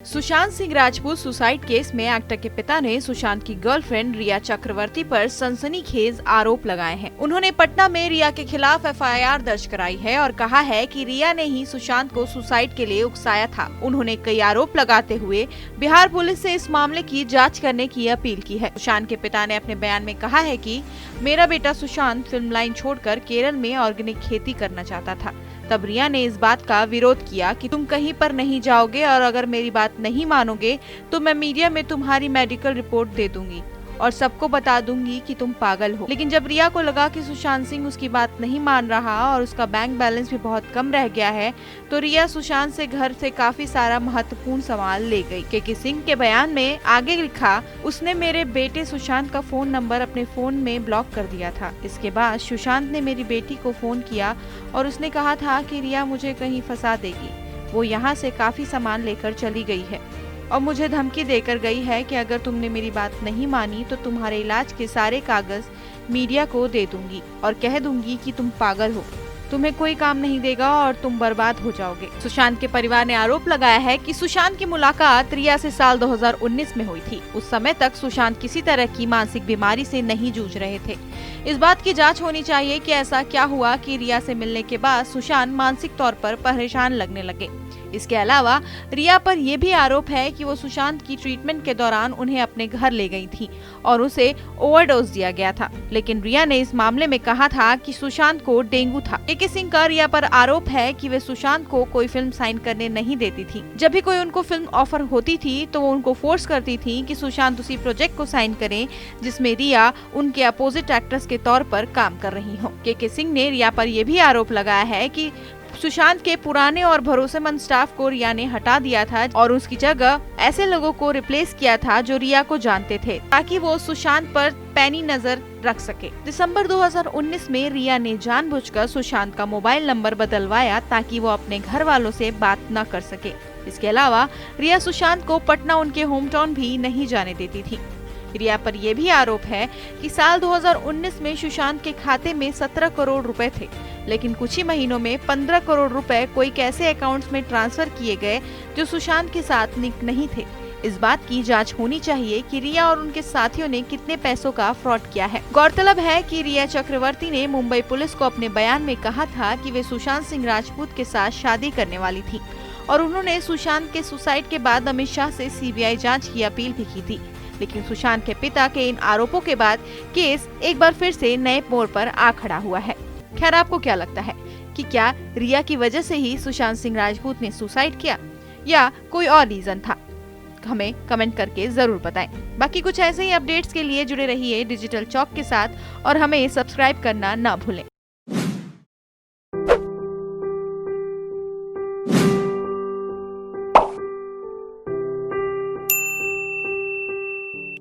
Sushant Singh Rajput suicide case में actor के पिता ने सुशांत की गर्लफ्रेंड रिया चक्रवर्ती पर सनसनीखेज आरोप लगाए हैं। उन्होंने पटना में रिया के खिलाफ एफआईआर दर्ज कराई है और कहा है कि रिया ने ही सुशांत को सुसाइड के लिए उकसाया था। उन्होंने कई आरोप लगाते हुए बिहार पुलिस से इस मामले की जाँच करने की अपील की है। सुशांत के पिता ने अपने बयान में कहा है कि मेरा बेटा सुशांत फिल्म लाइन छोड़कर केरल में ऑर्गेनिक खेती करना चाहता था। तब रिया ने इस बात का विरोध किया कि तुम कहीं पर नहीं जाओगे और अगर मेरी बात नहीं मानोगे तो मैं मीडिया में तुम्हारी मेडिकल रिपोर्ट दे दूंगी और सबको बता दूंगी कि तुम पागल हो। लेकिन जब रिया को लगा कि सुशांत सिंह उसकी बात नहीं मान रहा और उसका बैंक बैलेंस भी बहुत कम रह गया है, तो रिया सुशांत से घर से काफी सारा महत्वपूर्ण सामान ले गई। केके सिंह के बयान में आगे लिखा, उसने मेरे बेटे सुशांत का फोन नंबर अपने फोन में ब्लॉक कर दिया था। इसके बाद सुशांत ने मेरी बेटी को फोन किया और उसने कहा था कि रिया मुझे कहीं फंसा देगी। वो यहाँ से काफी सामान लेकर चली गई है और मुझे धमकी देकर गई है कि अगर तुमने मेरी बात नहीं मानी तो तुम्हारे इलाज के सारे कागज मीडिया को दे दूंगी और कह दूंगी कि तुम पागल हो, तुम्हें कोई काम नहीं देगा और तुम बर्बाद हो जाओगे। सुशांत के परिवार ने आरोप लगाया है कि सुशांत की मुलाकात रिया से साल 2019 में हुई थी। उस समय तक सुशांत किसी तरह की मानसिक बीमारी से नहीं जूझ रहे थे। इस बात की जांच होनी चाहिए कि ऐसा क्या हुआ कि रिया से मिलने के बाद सुशांत मानसिक तौर पर परेशान लगने लगे। इसके अलावा रिया पर यह भी आरोप है कि वो सुशांत की ट्रीटमेंट के दौरान उन्हें अपने घर ले गई थी और उसे ओवरडोज दिया गया था। लेकिन रिया ने इस मामले में कहा था कि सुशांत को डेंगू था। केके सिंह का रिया पर आरोप है कि वे सुशांत को कोई फिल्म साइन करने नहीं देती थी। जब भी कोई उनको फिल्म ऑफर होती थी तो वो उनको फोर्स करती थी कि सुशांत उसी प्रोजेक्ट को साइन करें जिसमें रिया उनके अपोजिट एक्ट्रेस के तौर पर काम कर रही हो। केके सिंह ने रिया पर यह भी आरोप लगाया है कि सुशांत के पुराने और भरोसेमंद स्टाफ को रिया ने हटा दिया था और उसकी जगह ऐसे लोगों को रिप्लेस किया था जो रिया को जानते थे ताकि वो सुशांत पर पैनी नजर रख सके। दिसंबर 2019 में रिया ने जानबूझकर सुशांत का मोबाइल नंबर बदलवाया ताकि वो अपने घर वालों से बात न कर सके। इसके अलावा रिया सुशांत को पटना उनके होम टाउन भी नहीं जाने देती थी। रिया पर यह भी आरोप है कि साल 2019 में सुशांत के खाते में 17 करोड़ रुपए थे, लेकिन कुछ ही महीनों में 15 करोड़ रुपए कोई कैसे अकाउंट्स में ट्रांसफर किए गए जो सुशांत के साथ लिंक नहीं थे। इस बात की जांच होनी चाहिए कि रिया और उनके साथियों ने कितने पैसों का फ्रॉड किया है। गौरतलब है कि रिया चक्रवर्ती ने मुंबई पुलिस को अपने बयान में कहा था कि वे सुशांत सिंह राजपूत के साथ शादी करने वाली थी और उन्होंने सुशांत के सुसाइड के बाद अमित शाह से सीबीआई जाँच की अपील भी की थी। लेकिन सुशांत के पिता के इन आरोपों के बाद केस एक बार फिर से नए मोड़ पर आ खड़ा हुआ है। खैर, आपको क्या लगता है कि क्या रिया की वजह से ही सुशांत सिंह राजपूत ने सुसाइड किया या कोई और रीजन था? हमें कमेंट करके जरूर बताएं। बाकी कुछ ऐसे ही अपडेट्स के लिए जुड़े रहिए डिजिटल चौक के साथ और हमें सब्सक्राइब करना ना भूलें।